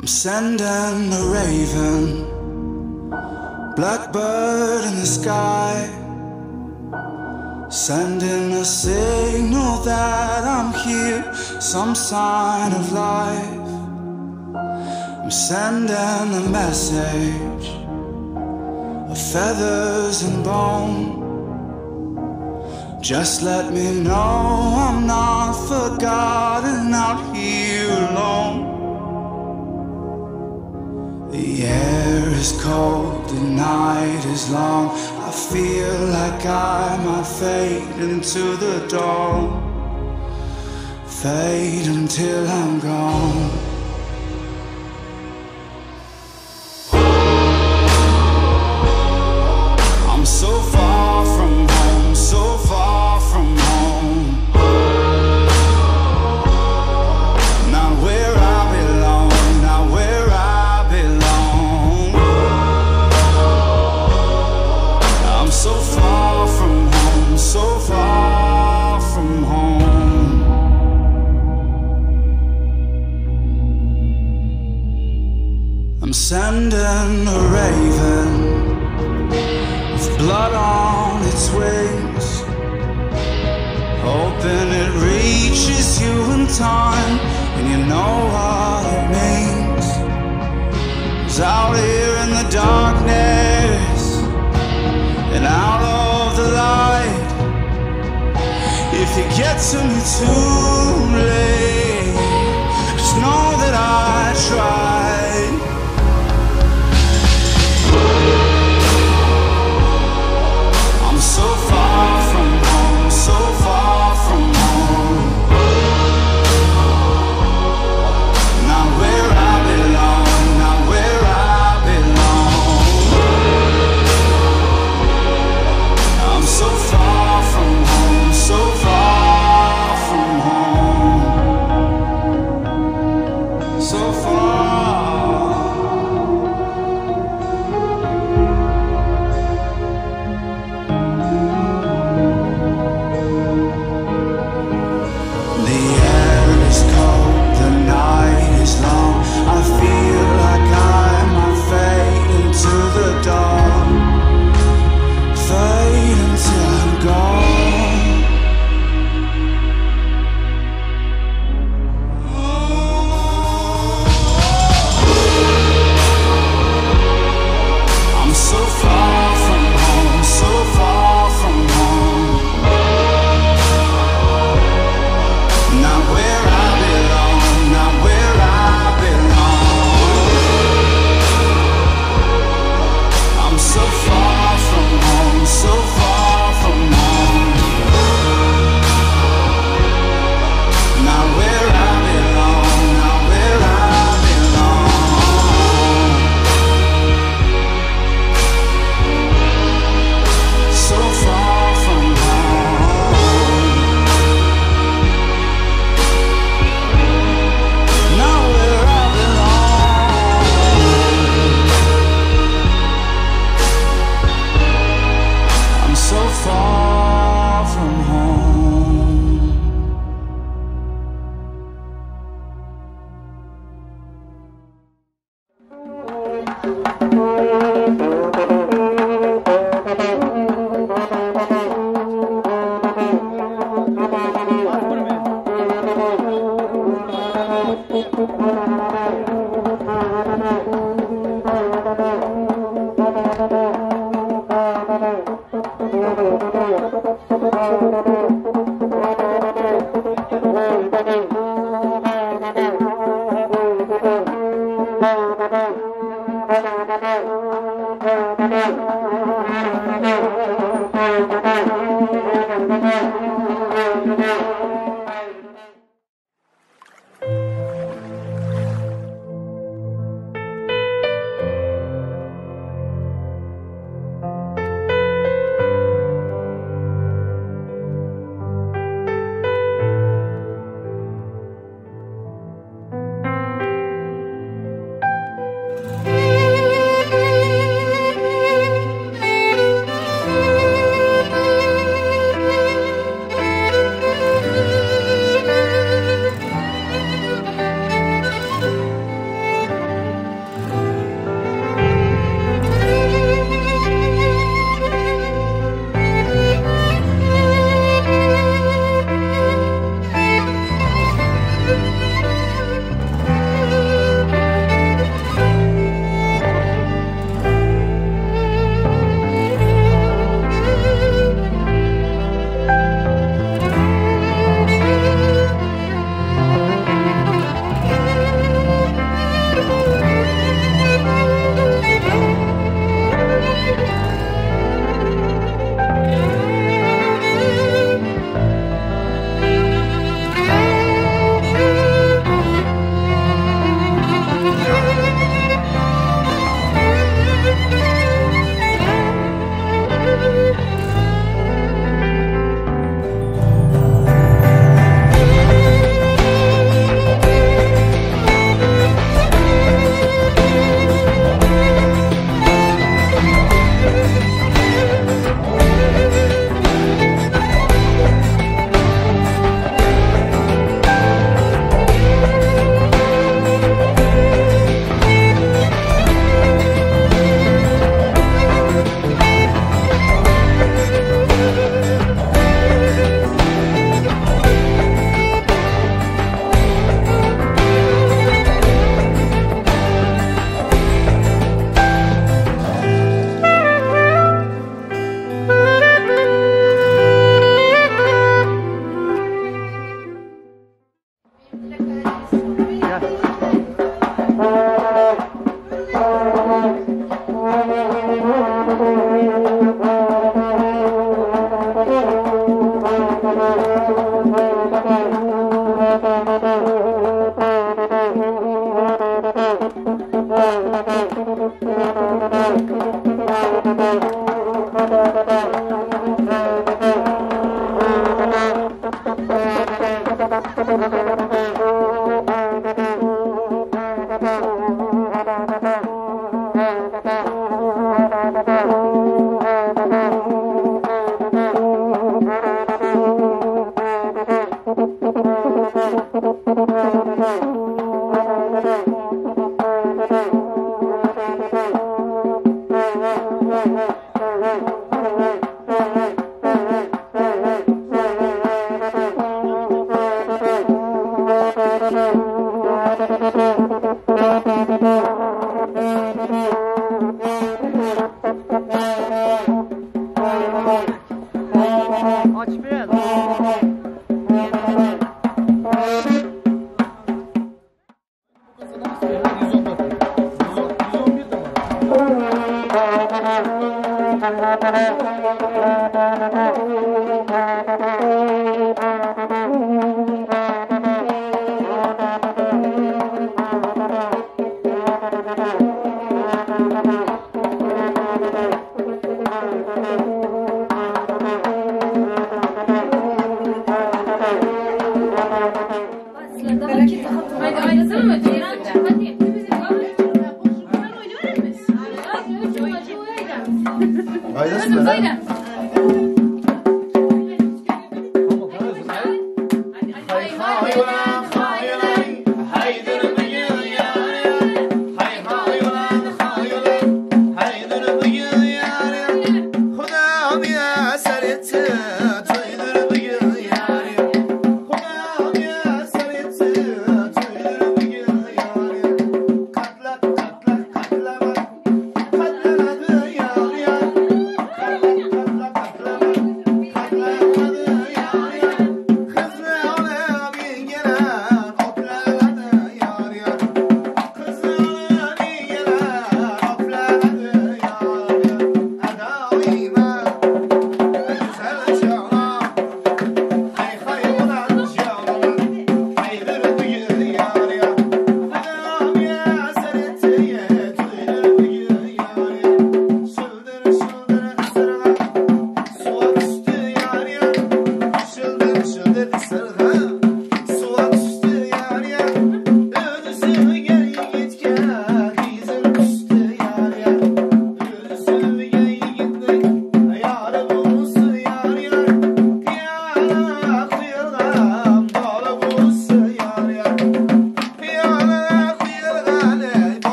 I'm sending a raven, blackbird in the sky, sending a signal that I'm here, some sign of life. I'm sending a message of feathers and bone. Just let me know I'm not forgotten out here alone. The air is cold, the night is long. I feel like I might fade into the dawn, fade until I'm gone. I'm so far from home, so far from home. Not where I belong, not where I belong. I'm so far from home, so far from home. I'm sending a raven with blood on its wings, hoping it reaches you in time, and you know what it means. 'Cause out here in the darkness and out of the light, if you get to me too late, just know that I tried. I'm so far from home, so far from home. Not where I belong, not where I belong. I'm so far from home, so far from home. So far. The air is cold, the night is long. I feel like I might fade into the dawn, fade until I'm gone. I'm so far from home, so far from home. Not where I belong, not where I belong. I'm so far from home, so far from home. Not where I belong, not where I belong. So far from home. Not where I belong. I'm so far from home.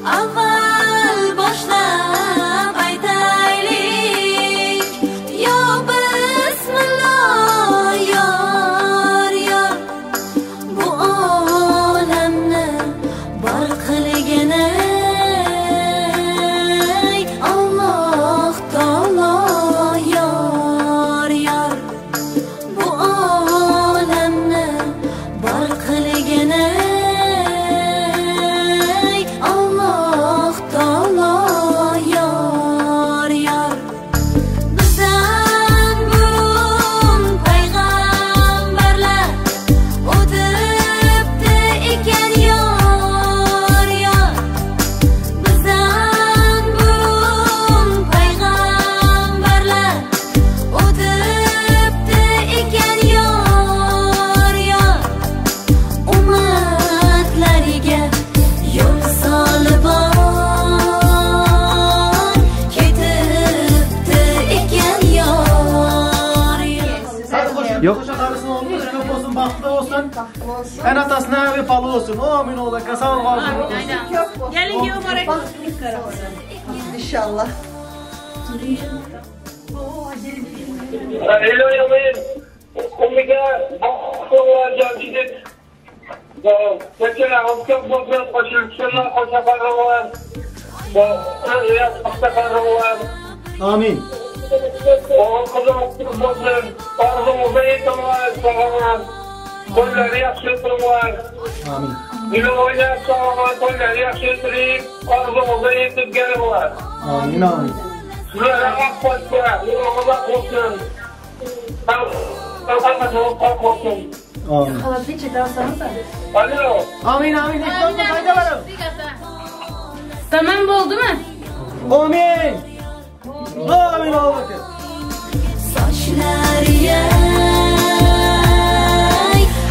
Avval başlab aytaylik, yo bismillah, yor yor. Bu olamni bor qilgan Alloh taolo, yor yor. Bu olamni bor qilgan Alloh taolo, yor yor. Bizdan burun payg'ambarlar o'tibdi ekan, yor yor. Bizdan burun payg'ambarlar o'tibdi ekan, yor yor. Ummatlariga yo'l solib ketibdi ekan, yor yor. Yok. Koşakarısın olmuş, köp olsun, bahtlı olsun. Enatasına ve palı olsun. Amin ola, kasal kalsın. Gelin gibi olarak. İnşallah. Hello yamayın. Umida Jemşit Türkmen halkın bozan koşuluşlarına koşakarı var. Riyad koşakarı var. Amin. Oğul kızım bozan. Arzumuzda yetim var. Sağlamaz. Koyları yakşıtırım var. Amin. Günün oynayıp sağlamaz. Koyları yakşıtırayım. Arzumuzda yetim gelim var. Amin amin. Sizlere ak koşma. Yolumuza koşun. Kalkanlaşılıp koşun. Amin. Alo. Amin amin. Hiç olmaz, haydi varım. Tamam oldu mu? Amin. Amin ol bakın. Sochlariga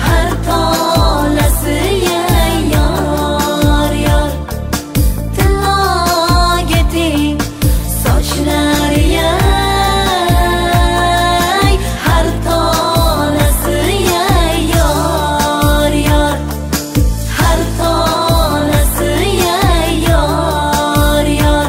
har tolasiga, yor yor. Tilloga teng sochlariga har tolasiga, yor yor. Har tolasiga, yor yor.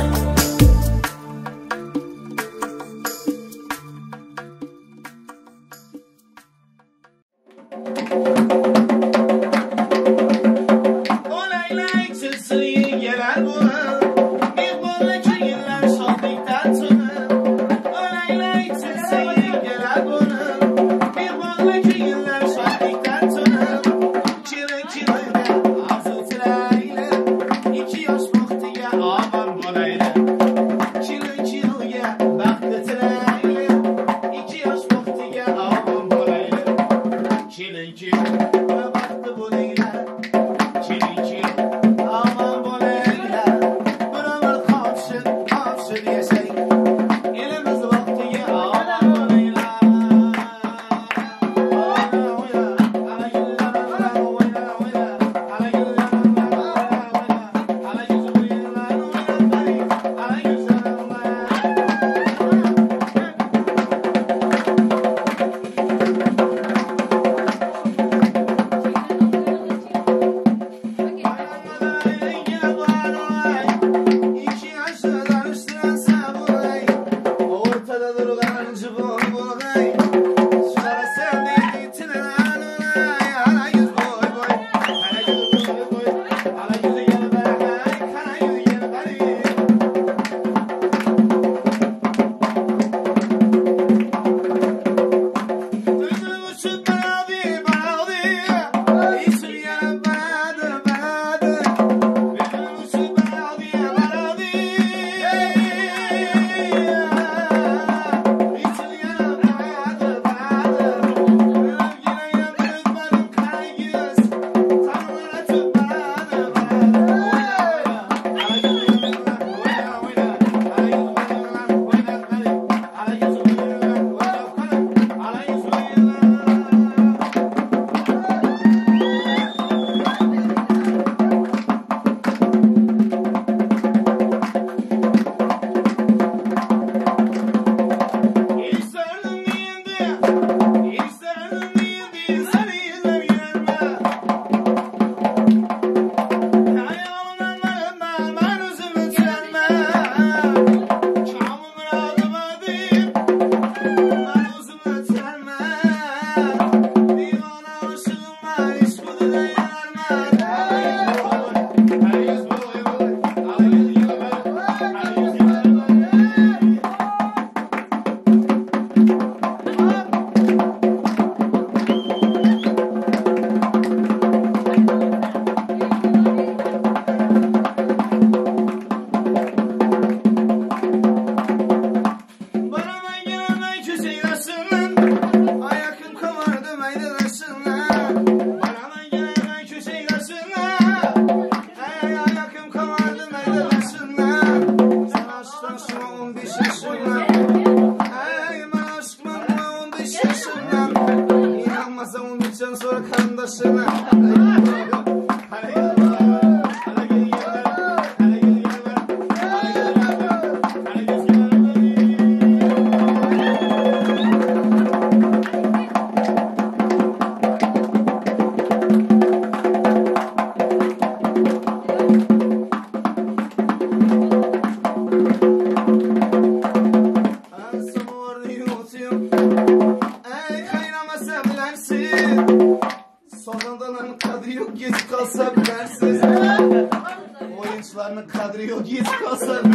Babalarının kadri yok yetki olsun.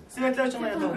Sivetler çana yatalım.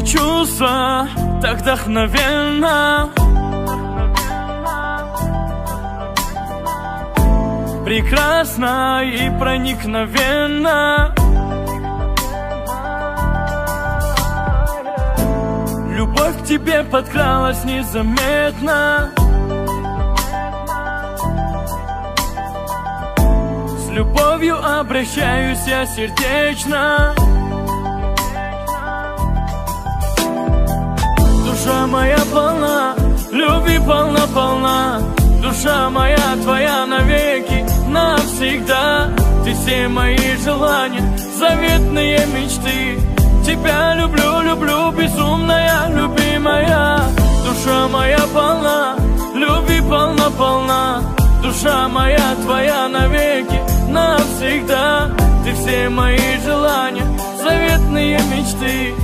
чувства так вдохновенно, прекрасно и проникновенно. Любовь к тебе подкралась незаметно. С любовью обращаюсь я сердечно. Душа моя полна, любви полна-полна. Душа моя твоя навеки, навсегда. Ты все мои желания, заветные мечты. Тебя люблю, люблю, безумная, любимая. Душа моя полна, любви полна-полна. Душа моя твоя навеки, навсегда. Ты все мои желания, заветные мечты.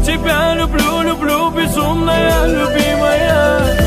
Тебя люблю, люблю, безумная, любимая.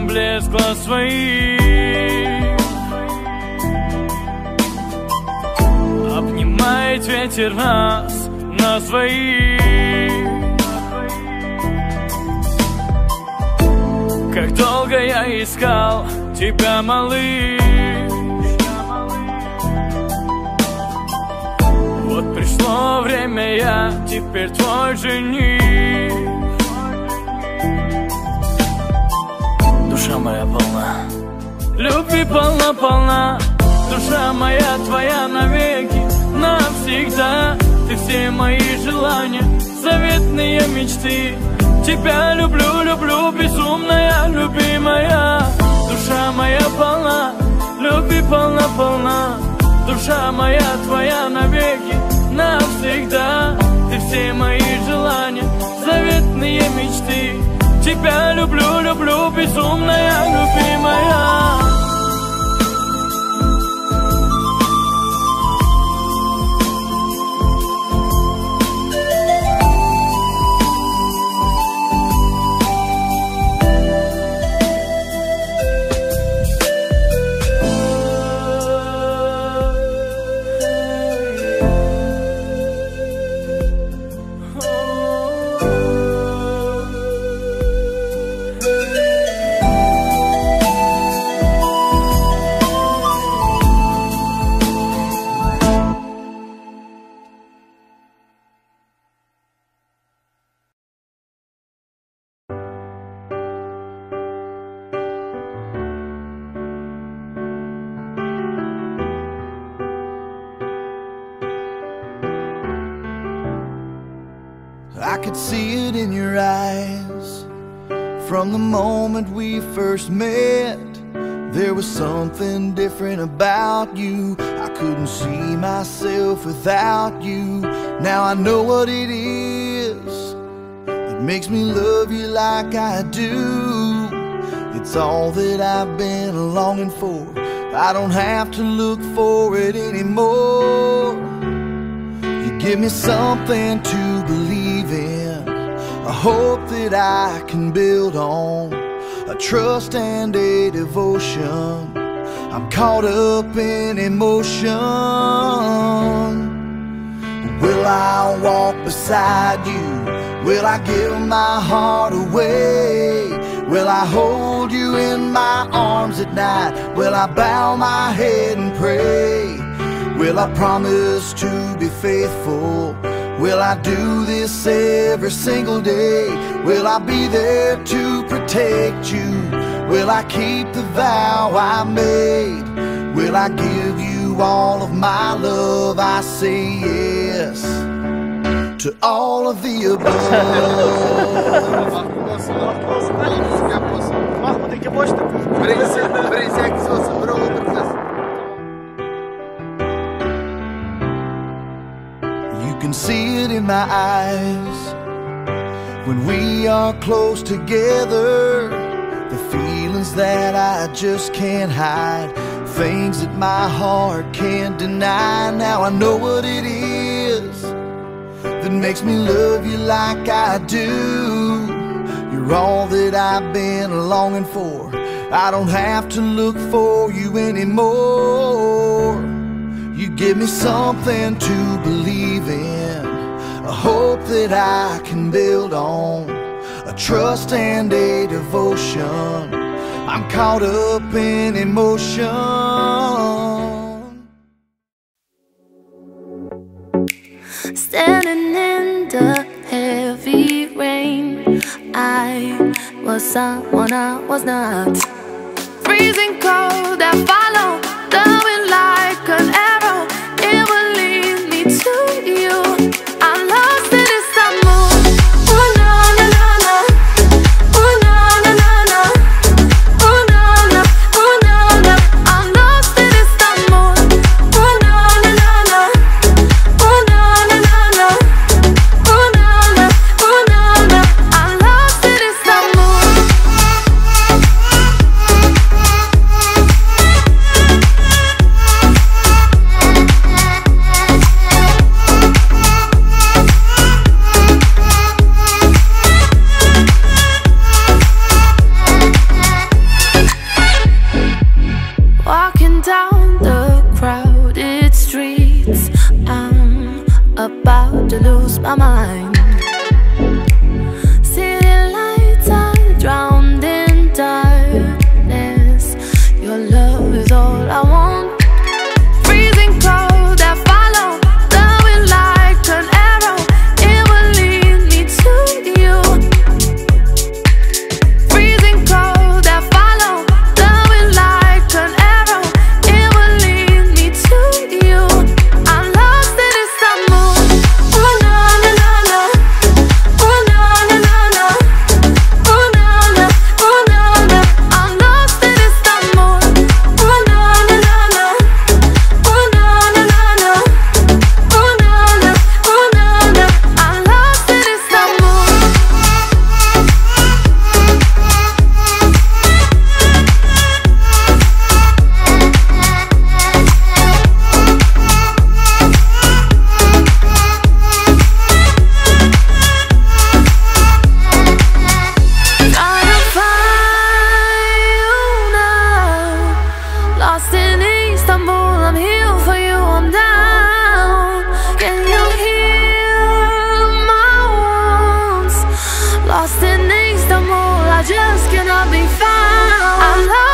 Блеск глаз своих обнимает ветер нас на своих. Как долго я искал тебя, малыш. Вот пришло время, я теперь твой жених. Душа моя полна, любви полна-полна. Душа моя твоя навеки, навсегда. Ты все мои желания, заветные мечты. Тебя люблю, люблю, безумная, любимая. Душа моя полна, любви полна-полна. Душа моя твоя навеки, навсегда. Ты все мои желания, заветные мечты. Тебя люблю, люблю, безумная, любимая. I could see it in your eyes from the moment we first met. There was something different about you. I couldn't see myself without you. Now I know what it is that makes me love you like I do. It's all that I've been longing for. I don't have to look for it anymore. You give me something to believe in, a hope that I can build on, a trust and a devotion. I'm caught up in emotion. Will I walk beside you? Will I give my heart away? Will I hold you in my arms at night? Will I bow my head and pray? Will I promise to be faithful? Will I do this every single day? Will I be there to protect you? Will I keep the vow I made? Will I give you all of my love? I say yes to all of the above. can see it in my eyes. When we are close together, the feelings that I just can't hide, things that my heart can't deny. Now I know what it is that makes me love you like I do. You're all that I've been longing for. I don't have to look for you anymore. You give me something to believe in, a hope that I can build on, a trust and a devotion. I'm caught up in emotion. Standing in the heavy rain, I was someone I was not. Freezing cold, I follow the wind like an arrow. It will lead me to you. I'm lost in Istanbul. Ooh, na na na na. Ooh, na na na na. Ooh, na na. Ooh, na na. I'm lost in Istanbul. Ooh, na na na na. Ooh, na na na na. Ooh, na na. Ooh, na na. I'm lost in Istanbul. Walking down the crowded streets, I'm about to lose my mind. City lights are drowned in darkness. Your love is all I want. Freezing cold, I follow the wind like an arrow. It will lead me to you. Freezing cold, I follow the wind like an arrow. It will lead me to you. I'm lost in Istanbul. Ooh, na na na na. Ooh, na na na na. Ooh, na na. Ooh, na na. I'm lost in Istanbul. Ooh, na na na na. Ooh, na na na na. Ooh, na na. Ooh, na na. I'm lost in Istanbul. Trying to find you now. Lost in Istanbul, I'm here for you, I'm down. Can you heal my wounds? Lost in Istanbul, I just cannot be found. I'm lost.